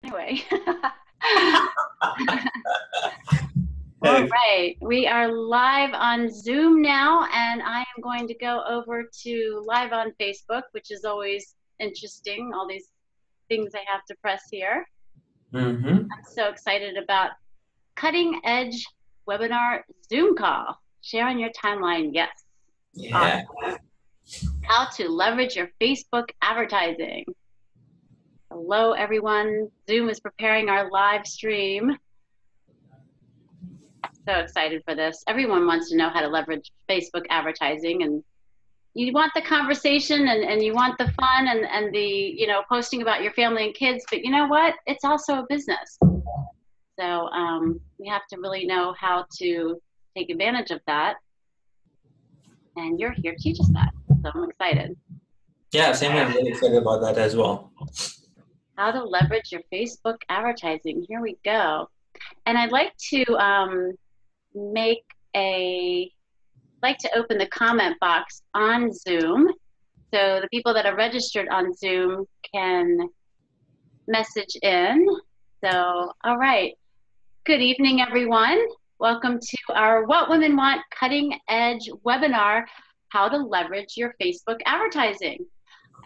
Anyway. All right, we are live on Zoom now, and I am going to go over to live on Facebook, which is always interesting, all these things I have to press here. I'm so excited about cutting edge webinar Zoom call. Share on your timeline, yes. Yeah. Awesome. How to leverage your Facebook advertising. Hello, everyone. Zoom is preparing our live stream. So excited for this. Everyone wants to know how to leverage Facebook advertising, and you want the conversation and you want the fun and the, posting about your family and kids, but you know what? It's also a business. So we have to really know how to take advantage of that. And you're here to teach us that. So I'm excited. Yeah, same here. I'm really excited about that as well. How to leverage your Facebook advertising. Here we go. And I'd like to open the comment box on Zoom, so the people that are registered on Zoom can message in. So, all right. Good evening, everyone. Welcome to our What Women Want Cutting Edge webinar, How to Leverage Your Facebook Advertising.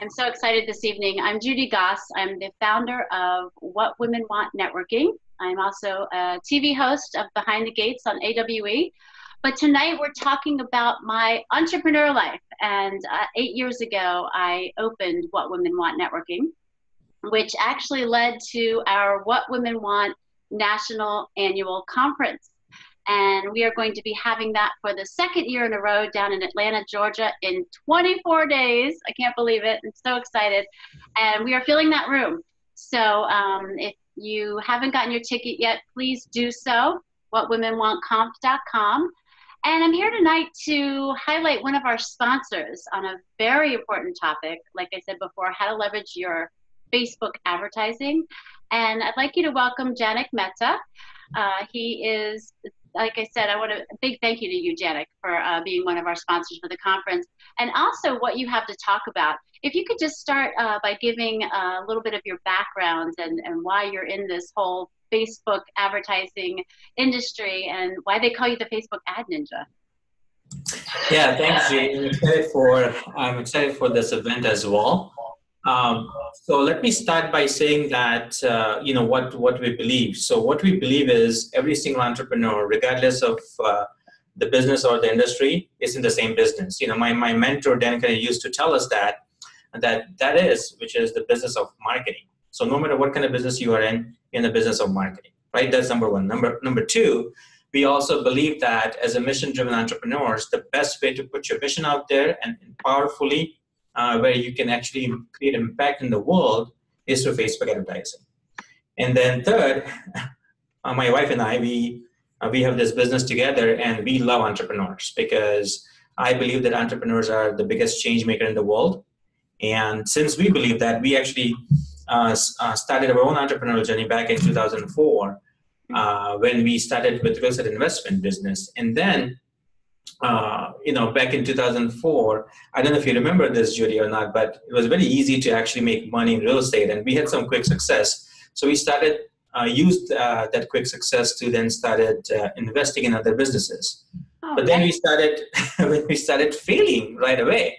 I'm so excited this evening. I'm Judy Goss. I'm the founder of What Women Want Networking. I'm also a TV host of Behind the Gates on AWE. But tonight we're talking about my entrepreneur life. And 8 years ago, I opened What Women Want Networking, which actually led to our What Women Want National Annual Conference. And we are going to be having that for the second year in a row down in Atlanta, Georgia in 24 days. I can't believe it. I'm so excited. And we are filling that room. So if you haven't gotten your ticket yet, please do so, whatwomenwantconf.com. And I'm here tonight to highlight one of our sponsors on a very important topic, like I said before, how to leverage your Facebook advertising. And I'd like you to welcome Janik Mehta. He is, like I said, I want a big thank you to you, Janik, for being one of our sponsors for the conference, and also what you have to talk about. If you could just start by giving a little bit of your background and why you're in this whole Facebook advertising industry and why they call you the Facebook Ad Ninja. Yeah, thanks, Jay. I'm excited for this event as well. So let me start by saying that, what we believe. So what we believe is every single entrepreneur, regardless of the business or the industry, is in the same business. My mentor, Danica, used to tell us that which is the business of marketing. So no matter what kind of business you are in the business of marketing, right? That's number one. Number two, we also believe that as a mission-driven entrepreneurs, the best way to put your mission out there and powerfully, where you can actually create impact in the world, is through Facebook advertising. And then third, my wife and I, we have this business together, and we love entrepreneurs because I believe that entrepreneurs are the biggest change maker in the world. And since we believe that, we actually started our own entrepreneurial journey back in 2004 when we started with real estate investment business. And then, back in 2004, I don't know if you remember this, Judy, or not, but it was very easy to actually make money in real estate, and we had some quick success. So we used that quick success to then started investing in other businesses. But then we started failing right away.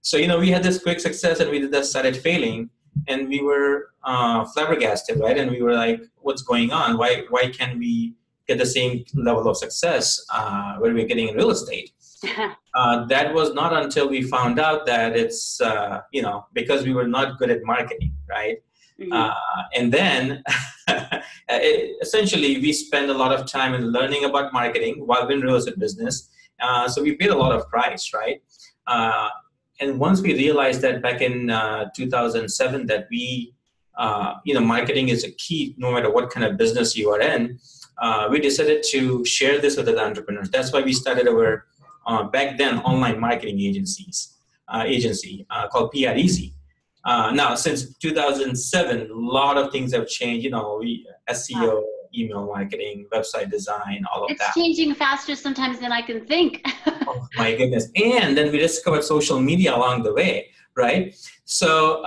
So, we had this quick success and we just started failing, and we were flabbergasted, right? And we were like, what's going on? Why can't we get the same level of success where we're getting in real estate? That was not until we found out that it's, because we were not good at marketing, right? Mm-hmm. And then essentially we spend a lot of time in learning about marketing while we're in real estate business. So we paid a lot of price, right? And once we realized that back in 2007 that marketing is a key no matter what kind of business you are in, we decided to share this with other entrepreneurs. That's why we started our, back then, online marketing agency called PR Easy. Now, since 2007, a lot of things have changed, SEO, email marketing, website design, all of that. It's changing faster sometimes than I can think. Oh my goodness. And then we discovered social media along the way, right? So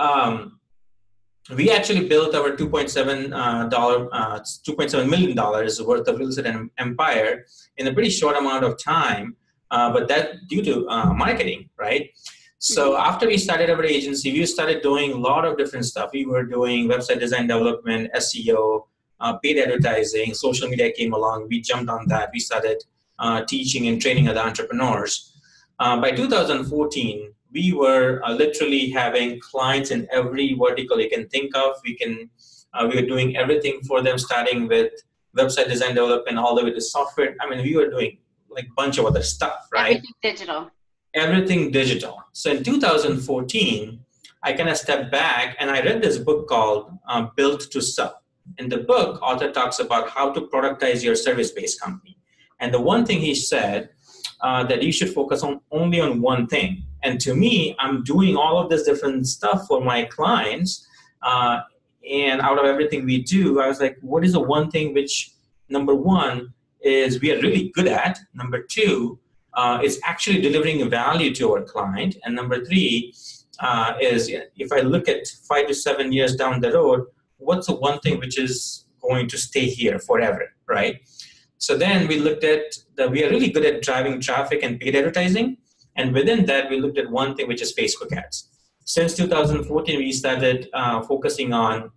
we actually built our $2.7 million worth of real estate empire in a pretty short amount of time, but that due to marketing, right? So after we started our agency, we started doing a lot of different stuff. We were doing website design development, SEO, paid advertising, social media came along. We jumped on that. We started teaching and training other entrepreneurs. By 2014, we were literally having clients in every vertical you can think of. We were doing everything for them, starting with website design development all the way to software. I mean, we were doing like a bunch of other stuff, right? Everything digital. Everything digital. So in 2014, I kind of stepped back and I read this book called Built to Sell. In the book, author talks about how to productize your service-based company. And the one thing he said that you should focus on only on one thing. And to me, I'm doing all of this different stuff for my clients. And out of everything we do, I was like, what is the one thing which, number one, is we are really good at. Number two, is actually delivering value to our client. And number three is if I look at 5 to 7 years down the road, what's the one thing which is going to stay here forever, right? So then we looked at that we are really good at driving traffic and paid advertising. And within that, we looked at one thing, which is Facebook ads. Since 2014, we started focusing on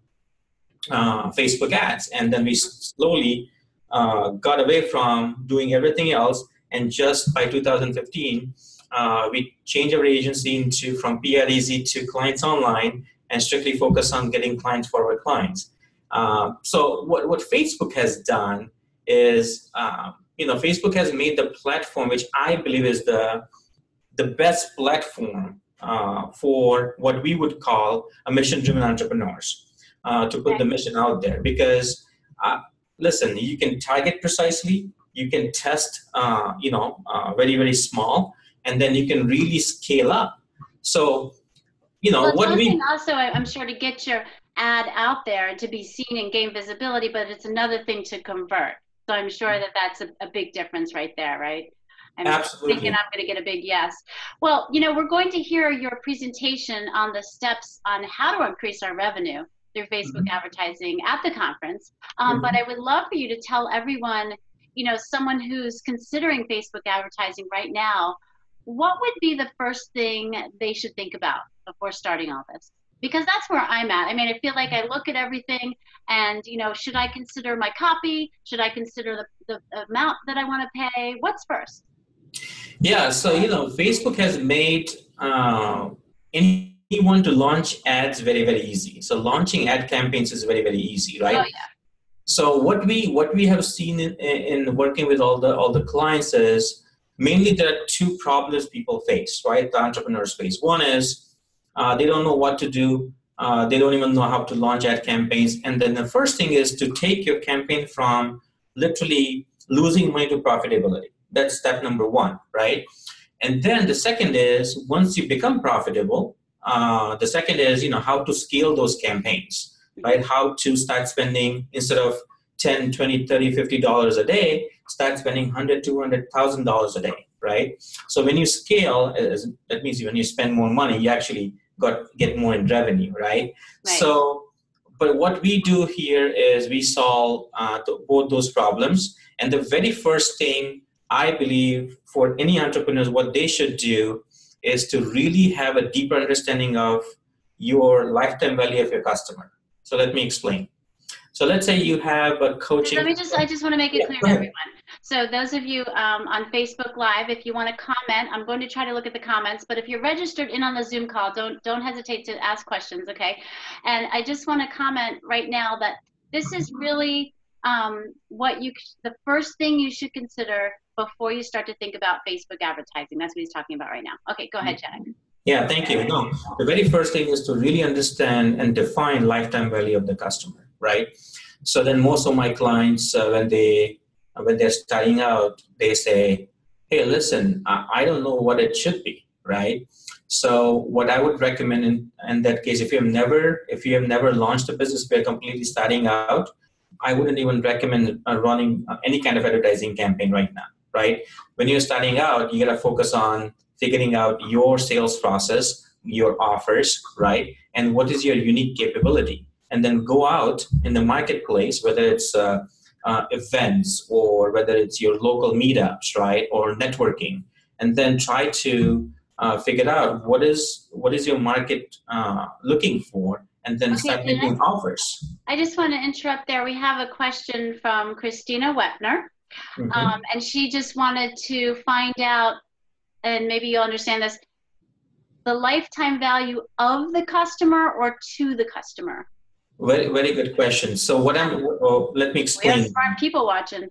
Facebook ads. And then we slowly got away from doing everything else. And just by 2015, we changed our agency from PR Easy to Clients Online and strictly focus on getting clients for our clients. So what Facebook has done is, Facebook has made the platform, which I believe is the best platform for what we would call a mission-driven entrepreneurs, to put the mission out there. Because, listen, you can target precisely, you can test, very, very small, and then you can really scale up. So, also, I'm sure to get your ad out there and to be seen and gain visibility, but it's another thing to convert. So I'm sure that that's a big difference right there, right? I'm Absolutely. thinking I'm going to get a big yes. Well, we're going to hear your presentation on the steps on how to increase our revenue through Facebook advertising at the conference. But I would love for you to tell everyone, someone who's considering Facebook advertising right now, what would be the first thing they should think about before starting all this? Because that's where I'm at. I mean, I feel like I look at everything and, should I consider my copy? Should I consider the amount that I want to pay? What's first? Yeah, so, Facebook has made anyone to launch ads very, very easy. So launching ad campaigns is very, very easy, right? Oh, yeah. So what we have seen in working with all the clients is mainly there are two problems people face, right? The entrepreneurs face. One is they don't know what to do. They don't even know how to launch ad campaigns. And then the first thing is to take your campaign from literally losing money to profitability. That's step number one, right? And then the second is once you become profitable, the second is, how to scale those campaigns, right? How to start spending instead of $10, $20, $30, $50 a day, start spending $100, $200, $1,000 a day, right? So when you scale, that means when you spend more money, you actually get more in revenue, right? So, but what we do here is we solve both those problems. And the very first thing I believe for any entrepreneurs, what they should do is to really have a deeper understanding of your lifetime value of your customer. So let me explain. So let's say you have a coaching. I just want to make it clear to everyone. So those of you on Facebook Live, if you want to comment, I'm going to try to look at the comments, but if you're registered in on the Zoom call, don't hesitate to ask questions, okay? And I just want to comment right now that this is really the first thing you should consider before you start to think about Facebook advertising. That's what he's talking about right now. Okay, go ahead, Jack. Yeah, thank you. No, the very first thing is to really understand and define lifetime value of the customer, right? So then most of my clients, when they're starting out, they say, hey, listen, I don't know what it should be, right? So what I would recommend in that case, if you have never launched a business, we're completely starting out, I wouldn't even recommend running any kind of advertising campaign right now, right? When you're starting out, you got to focus on figuring out your sales process, your offers, right? And what is your unique capability? And then go out in the marketplace, whether it's events or whether it's your local meetups, right? Or networking, and then try to figure out what is your market looking for, and then start making offers. I just want to interrupt there. We have a question from Christina Wepner, and she just wanted to find out, and maybe you'll understand this, the lifetime value of the customer or to the customer? Very, very good question. So what let me explain. We have smart people watching.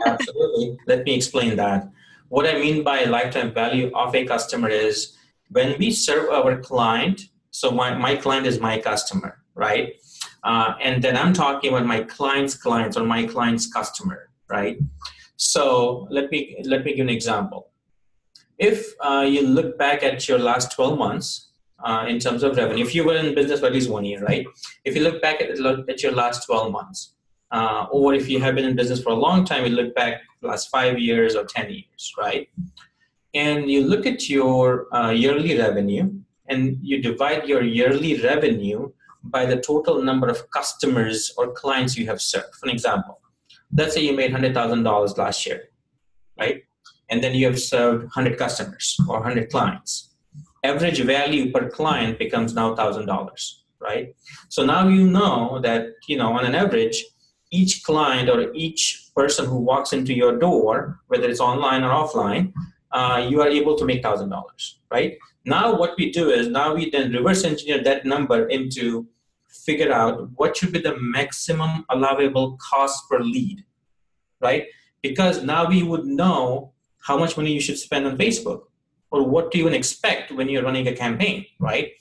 Absolutely. Let me explain that. What I mean by lifetime value of a customer is when we serve our client, so my client is my customer, right? And then I'm talking about my client's clients or my client's customer, right? So let me give an example. If you look back at your last 12 months, in terms of revenue, if you were in business for at least 1 year, right? If you look back at your last 12 months, or if you have been in business for a long time, you look back last 5 years or 10 years, right? And you look at your yearly revenue, and you divide your yearly revenue by the total number of customers or clients you have served. For example, let's say you made $100,000 last year, right? And then you have served 100 customers or 100 clients. Average value per client becomes now $1,000, right? So now you know that, on an average, each client or each person who walks into your door, whether it's online or offline, you are able to make $1,000, right? Now what we do is now we then reverse engineer that number into figure out what should be the maximum allowable cost per lead, right? Because now we would know how much money you should spend on Facebook, or what to even expect when you're running a campaign, right?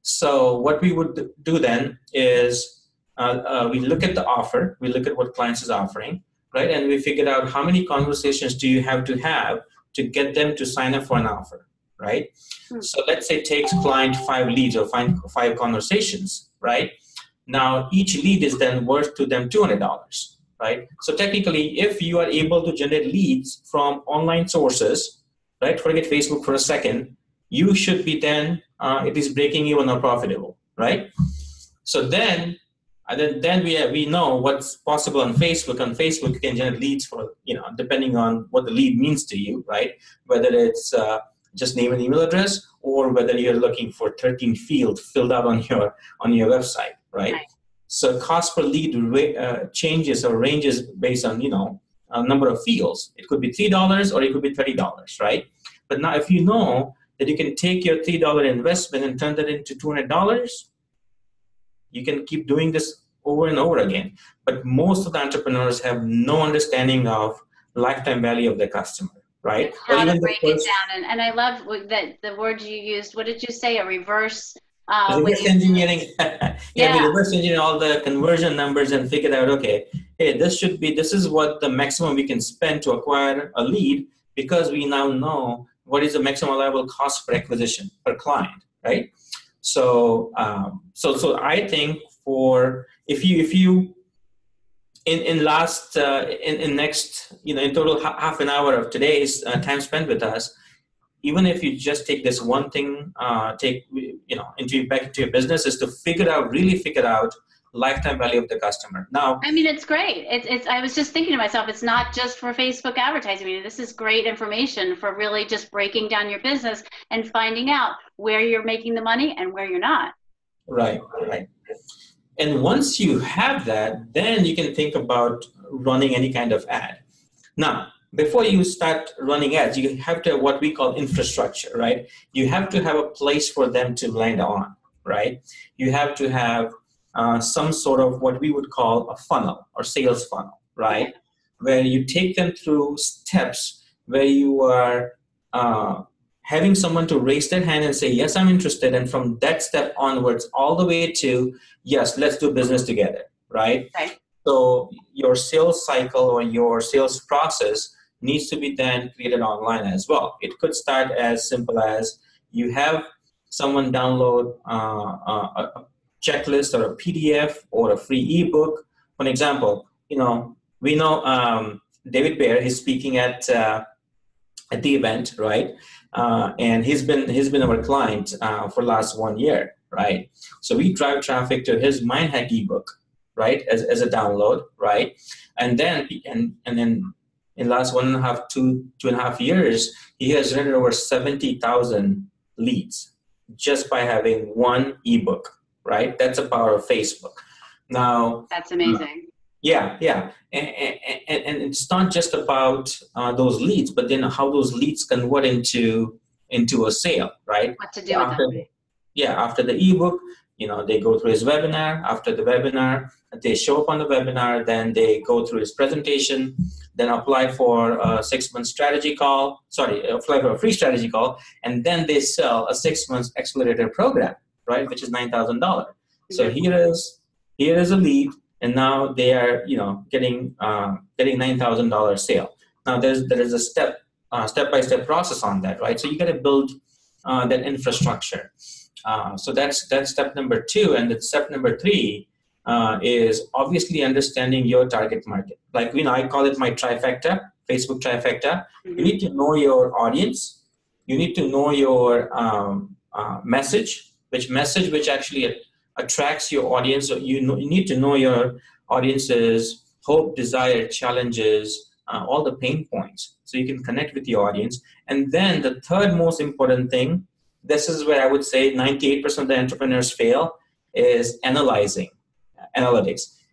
So what we would do then is we look at the offer, we look at what clients is offering, right? And we figure out how many conversations do you have to get them to sign up for an offer, right? So let's say it takes client 5 leads or 5 conversations, right? Now each lead is then worth to them $200, right? So technically, if you are able to generate leads from online sources, right? Forget Facebook for a second. You should be then, it is breaking even or profitable, right? So then we know what's possible on Facebook. On Facebook, you can generate leads for, depending on what the lead means to you, right? Whether it's just name and email address, or whether you're looking for 13 fields filled out on your website, right? So cost per lead changes or ranges based on, a number of fields. It could be $3 or it could be $30, right? But now if you know that you can take your $3 investment and turn that into $200, you can keep doing this over and over again. But most of the entrepreneurs have no understanding of lifetime value of their customer, right? How to break it down. And I love that the words you used. What did you say? A reverse reverse engineering. We reverse engineer all the conversion numbers and figure out, okay, hey, this is what the maximum we can spend to acquire a lead, because we now know what is the maximum allowable cost per acquisition per client, right? So, so I think if you in next, in total half an hour of today's time spent with us, even if you just take this one thing, back into your business, is to really figure out lifetime value of the customer. Now, I mean, it's great. It's. I was just thinking to myself, it's not just for Facebook advertising. I mean, this is great information for really just breaking down your business and finding out where you're making the money and where you're not. Right. And once you have that, then you can think about running any kind of ad. Now, before you start running ads, you have to have what we call infrastructure, right? You have to have a place for them to land on, right? You have to have some sort of what we would call a funnel or sales funnel, right? Where you take them through steps where you are having someone to raise their hand and say, yes, I'm interested. And from that step onwards, all the way to, yes, let's do business together, right? So your sales cycle or your sales process needs to be then created online as well. It could start as simple as you have someone download a checklist or a PDF or a free ebook. For example, we know David Baer is speaking at the event, right? and he's been our client for last 1 year, right? So we drive traffic to his MindHack ebook, right, as a download, right, and then in the last 2.5 years, he has generated over 70,000 leads just by having one ebook, right? That's the power of Facebook. Now, that's amazing. Yeah, and it's not just about those leads, but then how those leads convert into a sale, right? What to do with them? Yeah, after the ebook, they go through his webinar. After the webinar, they show up on the webinar, then they go through his presentation, then apply for a 6-month strategy call. Apply for a free strategy call, and then they sell a 6-month accelerator program, right, which is $9,000. So here is a lead, and now they are, getting $9,000 sale. Now there is a step-by-step process on that, right? So you got to build that infrastructure. So that's step number 2, and then step number 3 is obviously understanding your target market. Like, I call it my trifecta, Facebook trifecta. Mm-hmm. You need to know your audience. You need to know your message, which actually attracts your audience. So you need to know your audience's hope, desire, challenges, all the pain points, so you can connect with your audience. And then the third most important thing, this is where I would say 98% of the entrepreneurs fail, is analytics.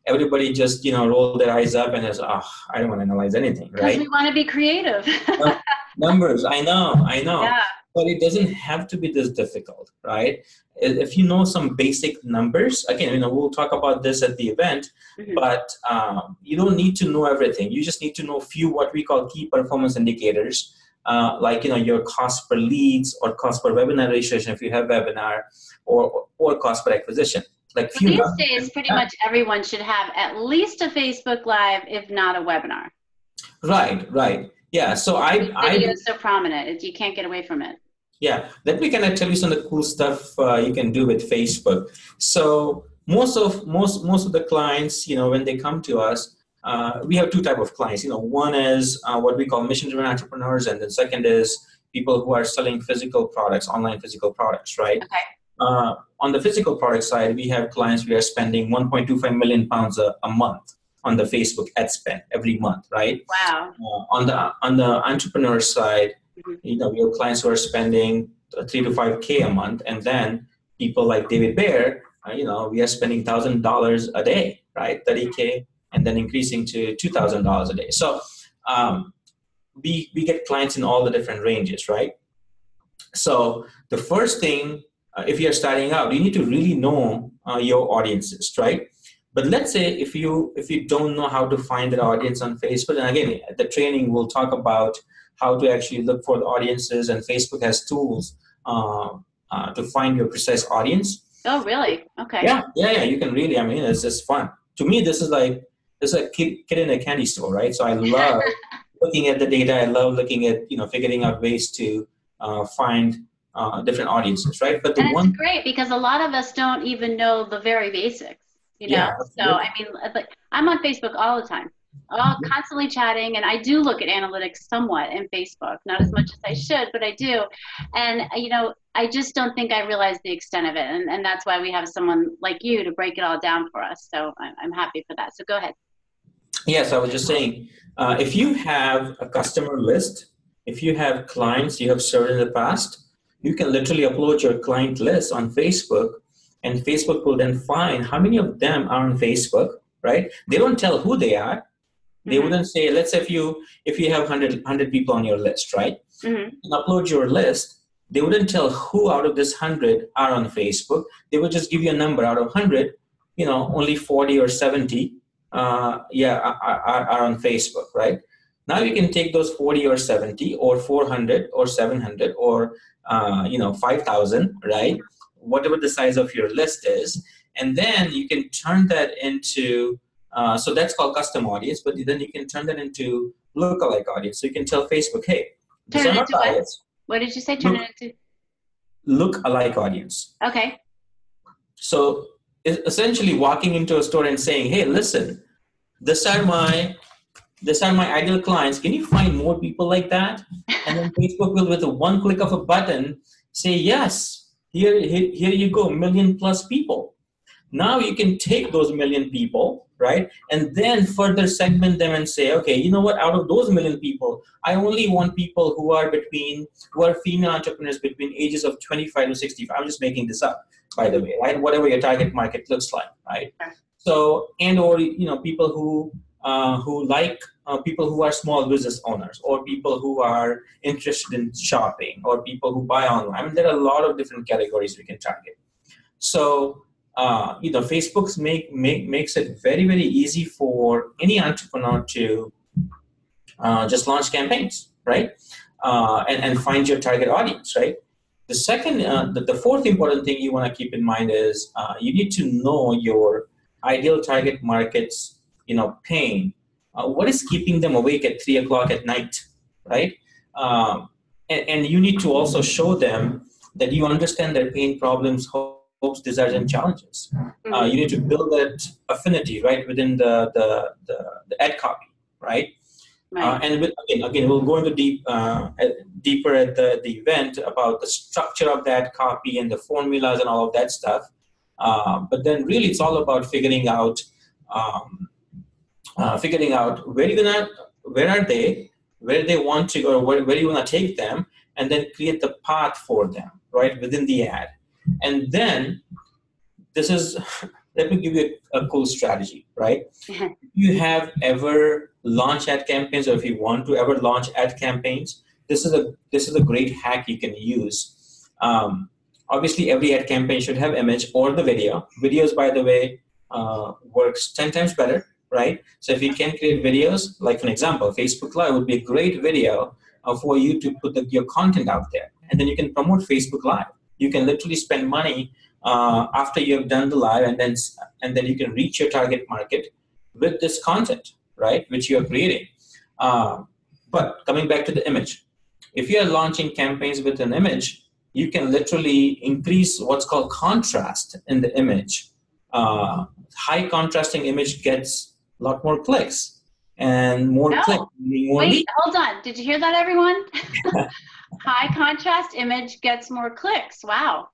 Everybody just, roll their eyes up and is, I don't want to analyze anything, right? Because we want to be creative. Numbers, I know. Yeah. But it doesn't have to be this difficult, right? If you know some basic numbers, again, we'll talk about this at the event, Mm-hmm. but you don't need to know everything. You just need to know a few what we call key performance indicators, like, your cost per leads or cost per webinar registration if you have webinar, or cost per acquisition. Like these days, pretty much everyone should have at least a Facebook Live, if not a webinar. Right. Yeah. So video is so prominent, you can't get away from it. Yeah. Let me kind of tell you some of the cool stuff you can do with Facebook. So most of the clients, when they come to us, we have 2 types of clients. One is what we call mission-driven entrepreneurs, and then second is people who are selling physical products, online physical products, right? Okay. On the physical product side, we have clients we are spending 1.25 million pounds a month on the Facebook ad spend every month, right? Wow. On the entrepreneur side, Mm-hmm. We have clients who are spending 3 to 5K a month, and then people like David Baer, we are spending $1,000 a day, right? 30K, and then increasing to $2,000 a day. So we get clients in all the different ranges, right? So the first thing, if you're starting out, you need to really know your audiences, right? But let's say if you don't know how to find that audience on Facebook, and again, at the training we'll talk about how to actually look for the audiences, and Facebook has tools to find your precise audience. Oh, really? Okay. Yeah. You can really. It's just fun. To me, this is like a kid in a candy store, right? So I love looking at the data. I love looking at figuring out ways to find different audiences, right? But it's great because a lot of us don't even know the very basics. Yeah, so I'm on Facebook all the time, constantly chatting, and I do look at analytics somewhat in Facebook, not as much as I should, but I do. And I just don't think I realize the extent of it, and that's why we have someone like you to break it all down for us. So I'm happy for that. So go ahead. Yes, I was just saying, if you have a customer list, if you have clients you have served in the past, you can literally upload your client list on Facebook, and Facebook will then find how many of them are on Facebook, right? They don't tell who they are. They wouldn't say, let's say if you have 100 people on your list, right? Mm-hmm. And upload your list, they wouldn't tell who out of this 100 are on Facebook. They would just give you a number out of 100, only 40 or 70 are on Facebook, right? Now you can take those 40 or 70 or 400 or 700 or 5,000, right? Whatever the size of your list is, and then you can turn that into so that's called custom audience, but then you can turn that into lookalike audience. So you can tell Facebook, hey, turn it into what? What did you say? Turn it into lookalike audience. Okay. So it's essentially walking into a store and saying, hey, listen, this are my These are my ideal clients. Can you find more people like that? And then Facebook will, with a one click of a button, say, yes, here you go, 1,000,000+ people. Now you can take those 1,000,000 people, right, and then further segment them and say, okay, you know what, out of those 1,000,000 people, I only want people who are female entrepreneurs between ages of 25 to 65. I'm just making this up, by the way, right? Whatever your target market looks like, right? So, and or, people who like people who are small business owners, or people who are interested in shopping, or people who buy online. I mean, there are a lot of different categories we can target. So, Facebook's makes it very, very easy for any entrepreneur to just launch campaigns, right? And find your target audience, right? The second, the fourth important thing you want to keep in mind is you need to know your ideal target market's, pain. What is keeping them awake at 3 o'clock at night, right? And you need to also show them that you understand their pain, problems, hopes, desires, and challenges. You need to build that affinity right within the ad copy, right? Right. And again, we'll go into deeper at the event about the structure of that copy and the formulas and all of that stuff. But then really it's all about figuring out where are they, where they want to go, where you want to take them, and then create the path for them, right, within the ad. And then let me give you a cool strategy, right? If you have ever launched ad campaigns, or if you want to ever launch ad campaigns, this is a great hack you can use. Obviously, every ad campaign should have image or the video. Videos, by the way, works 10 times better, right? So if you can create videos, like for example, Facebook Live would be a great video for you to put your content out there. And then you can promote Facebook Live. You can literally spend money after you've done the live, and then you can reach your target market with this content, right, which you're creating. But coming back to the image, if you're launching campaigns with an image, you can literally increase what's called contrast in the image. High contrasting image gets a lot more clicks, and more clicks. Wait, hold on. Did you hear that, everyone? High contrast image gets more clicks. Wow.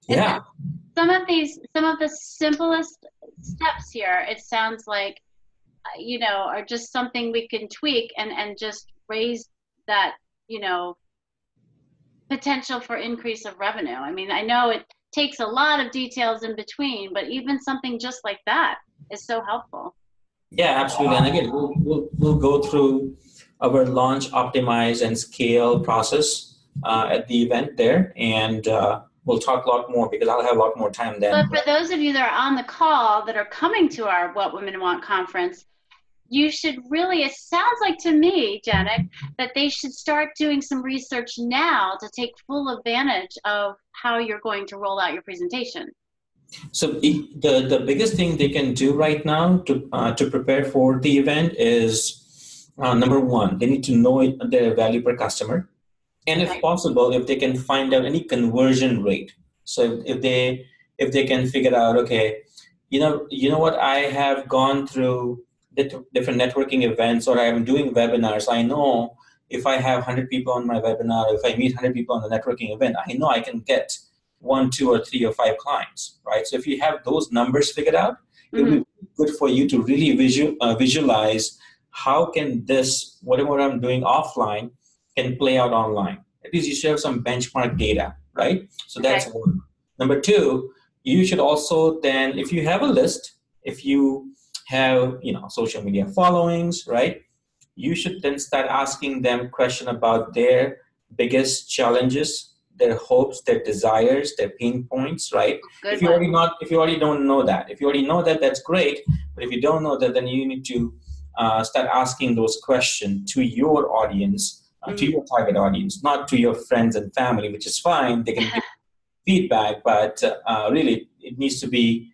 Yeah. Some of the simplest steps here, it sounds like, are just something we can tweak and just raise that, potential for increase of revenue. I mean, I know it takes a lot of details in between, but even something just like that is so helpful. Yeah, absolutely. And again, we'll go through our launch, optimize, and scale process at the event there, and we'll talk a lot more because I'll have a lot more time then. But for those of you that are on the call that are coming to our What Women Want conference, you should really, it sounds like to me, Janek, that they should start doing some research now to take full advantage of how you're going to roll out your presentation. So the biggest thing they can do right now to prepare for the event is, number one, they need to know their value per customer. And if possible, if they can find out any conversion rate. So if they can figure out, okay, you know what, I have gone through different networking events, or I'm doing webinars. I know if I have 100 people on my webinar, if I meet 100 people on the networking event, I know I can get 1, 2, or 3, or 5 clients, right? So if you have those numbers figured out, it will be good for you to really visualize how can this, whatever I'm doing offline, can play out online. At least you should have some benchmark data, right? So that's one. Number two, you should also then, if you have a list, if you have social media followings, right? You should then start asking them question about their biggest challenges, their hopes, their desires, their pain points, right? If you already don't know that, if you already know that, that's great. But if you don't know that, then you need to start asking those questions to your audience, to your target audience, not to your friends and family, which is fine. They can give feedback, but really it needs to be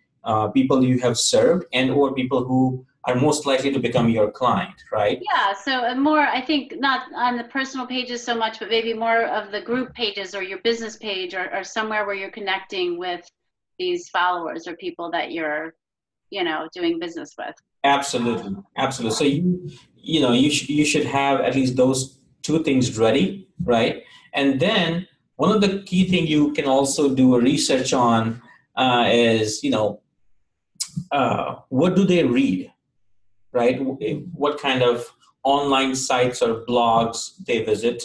people you have served and or people who are most likely to become your client, right? Yeah, so more, I think, not on the personal pages so much, but maybe more of the group pages or your business page or somewhere where you're connecting with these followers or people that you're, doing business with. Absolutely. So you should have at least those two things ready, right? And then one of the key thing you can also do a research on is, what do they read, right? What kind of online sites or blogs they visit,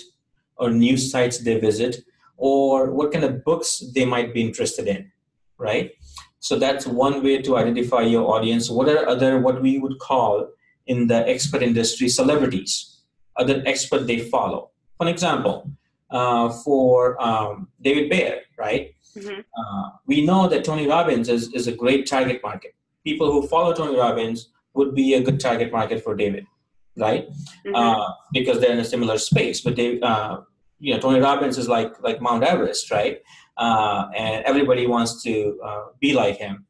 or news sites they visit, or what kind of books they might be interested in, right? So that's one way to identify your audience. What are other, what we would call in the expert industry, celebrities, other expert they follow? For example, for David Bayer, right? Mm-hmm. We know that Tony Robbins is a great target market. People who follow Tony Robbins would be a good target market for David, right? Mm-hmm. Because they're in a similar space. But Tony Robbins is like Mount Everest, right? And everybody wants to be like him,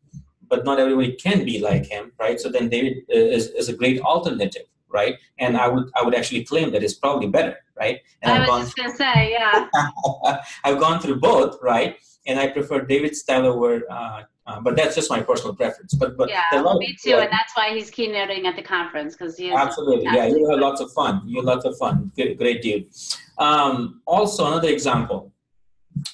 but not everybody can be like him, right? So then David is a great alternative, right? And I would actually claim that it's probably better, right? And I was just gonna say, yeah. I've gone through both, right? And I prefer David's style over, but that's just my personal preference. But yeah, me too, and that's why he's keynoting at the conference, because he is absolutely, yeah. You have lots of fun. You have lots of fun. Great dude. Also, another example.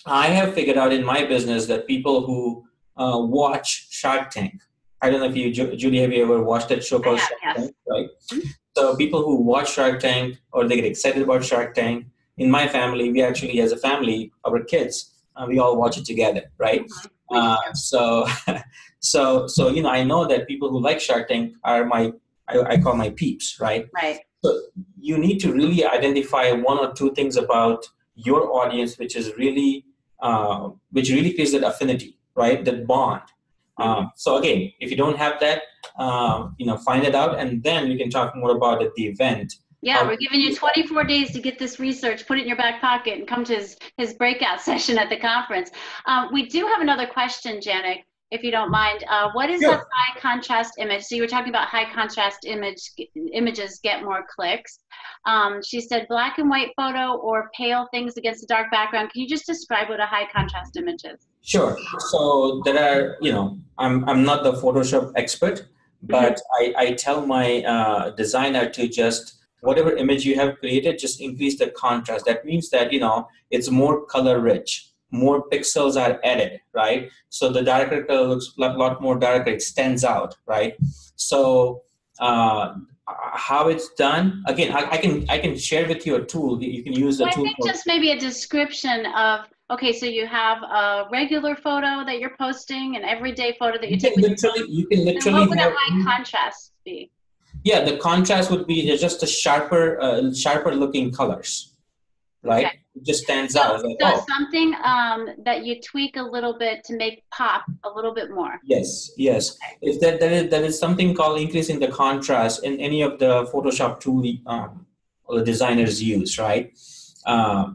I have figured out in my business that people who watch Shark Tank. I don't know if you, Judy, have you ever watched that show called Shark Tank? Right. Mm-hmm. So people who watch Shark Tank or they get excited about Shark Tank. In my family, we actually, as a family, our kids, we all watch it together, right? Mm-hmm. So I know that people who like Shark Tank are I call my peeps, right? Right. So you need to really identify one or two things about your audience, which really creates that affinity, right? That bond. Mm-hmm. So again, if you don't have that, find it out, and then we can talk more about it at the event. Yeah, we're giving you 24 days to get this research, put it in your back pocket, and come to his breakout session at the conference. We do have another question, Janik, if you don't mind. What is a high contrast image? So you were talking about high contrast images get more clicks. She said black and white photo or pale things against a dark background. Can you just describe what a high contrast image is? Sure. So there are, I'm not the Photoshop expert, but mm-hmm. I tell my designer to just, whatever image you have created, just increase the contrast. That means that, it's more color rich, more pixels are added, right? So the darker color looks a lot more darker, it stands out, right? So how it's done, again, I can share with you a tool. You can use the tool. I think just maybe a description of, okay, so you have a regular photo that you're posting, an everyday photo that you take. You can literally. What would a high contrast be? Yeah, the contrast would be just a sharper looking colors, right? Okay. It just stands out. So something that you tweak a little bit to make pop a little bit more. Yes. Okay. If that is something called increasing the contrast in any of the Photoshop tool the designers use, right?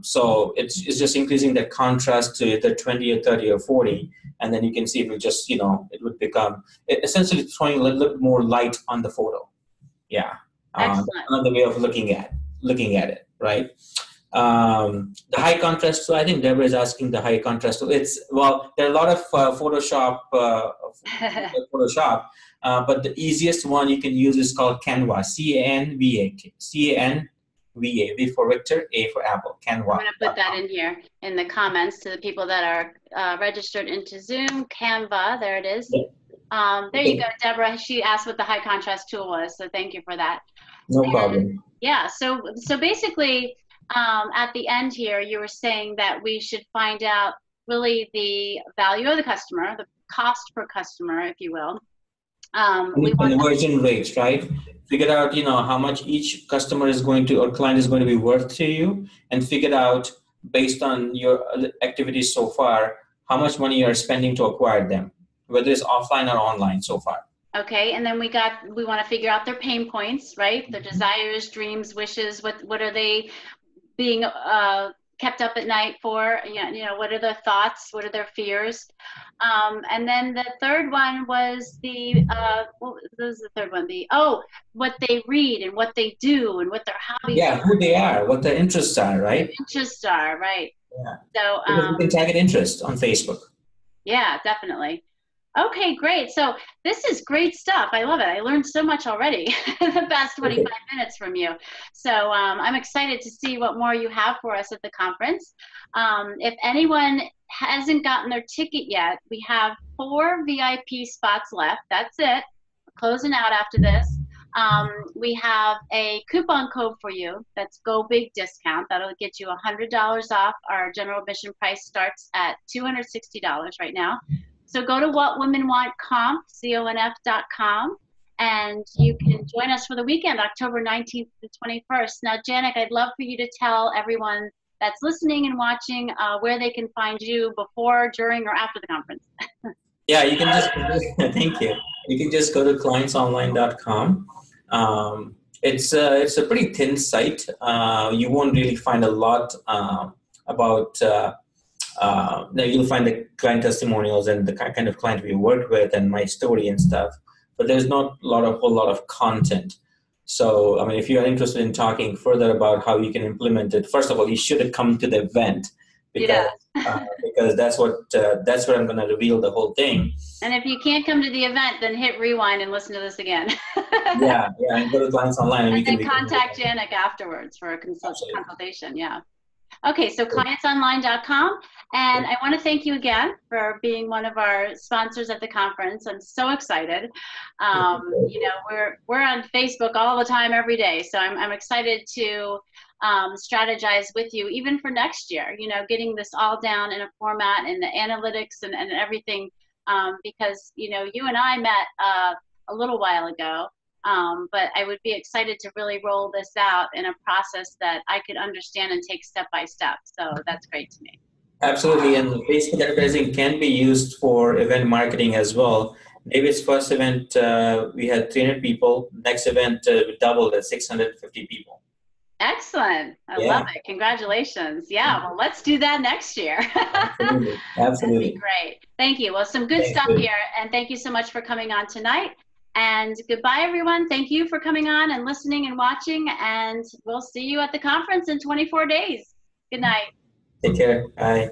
So it's just increasing the contrast to either 20 or 30 or 40, and then you can see it will just, it would become essentially throwing a little bit more light on the photo. Yeah, that's another way of looking at it, right? The high contrast. So I think Deborah is asking the high contrast. So there are a lot of Photoshop, but the easiest one you can use is called Canva. C-A-N-V-A, V for Victor, A for Apple. Canva. I'm going to put that in here in the comments to the people that are registered into Zoom. Canva, there it is. Yeah. There you go, Deborah. She asked what the high contrast tool was, so thank you for that. No problem. Yeah, so basically, at the end here, you were saying that we should find out really the value of the customer, the cost per customer, if you will. Conversion rates, right? Figure out, how much each customer is going to, or client is going to be worth to you, and figure out, based on your activities so far, how much money you are spending to acquire them, whether it's offline or online so far. Okay, and then we want to figure out their pain points, right? Their desires, dreams, wishes. What are they being kept up at night for? What are their thoughts? What are their fears? And then the third one was what was the third one? What they read and what they do and what their hobbies are. Yeah, who they are, what their interests are, right? Interests are, right. Yeah. So you can target interest on Facebook. Yeah, definitely. Okay, great. So this is great stuff. I love it. I learned so much already in the past 25 minutes from you. So I'm excited to see what more you have for us at the conference. If anyone hasn't gotten their ticket yet, we have 4 VIP spots left. That's it. We're closing out after this. We have a coupon code for you. That's Go Big Discount. That'll get you $100 off. Our general admission price starts at $260 right now. So go to whatwomenwantconf.com, and you can join us for the weekend, October 19th to 21st. Now, Janek, I'd love for you to tell everyone that's listening and watching where they can find you before, during, or after the conference. Yeah, you can just, thank you. You can just go to clientsonline.com. It's a pretty thin site. You won't really find a lot about you'll find the client testimonials and the kind of client we worked with and my story and stuff, but there's not a whole lot of content. So, I mean, if you're interested in talking further about how you can implement it, first of all, you should have come to the event because that's where I'm going to reveal the whole thing. And if you can't come to the event, then hit rewind and listen to this again. yeah, and go to Clients Online. And then contact Janek afterwards for a consultation, yeah. Okay, so clientsonline.com, and I want to thank you again for being one of our sponsors at the conference. I'm so excited. You know, we're on Facebook all the time, every day, so I'm excited to strategize with you, even for next year. You know, getting this all down in a format and the analytics and everything, because you know, you and I met a little while ago. But I would be excited to really roll this out in a process that I could understand and take step by step. So that's great to me. Absolutely, and Facebook advertising can be used for event marketing as well. David's first event, we had 300 people. Next event, we doubled at 650 people. Excellent. I love it. Congratulations. Yeah, well, let's do that next year. Absolutely. That'd be great. Thank you. Well, some good stuff here. And thank you so much for coming on tonight. And goodbye, everyone. Thank you for coming on and listening and watching. And we'll see you at the conference in 24 days. Good night. Take care. Bye.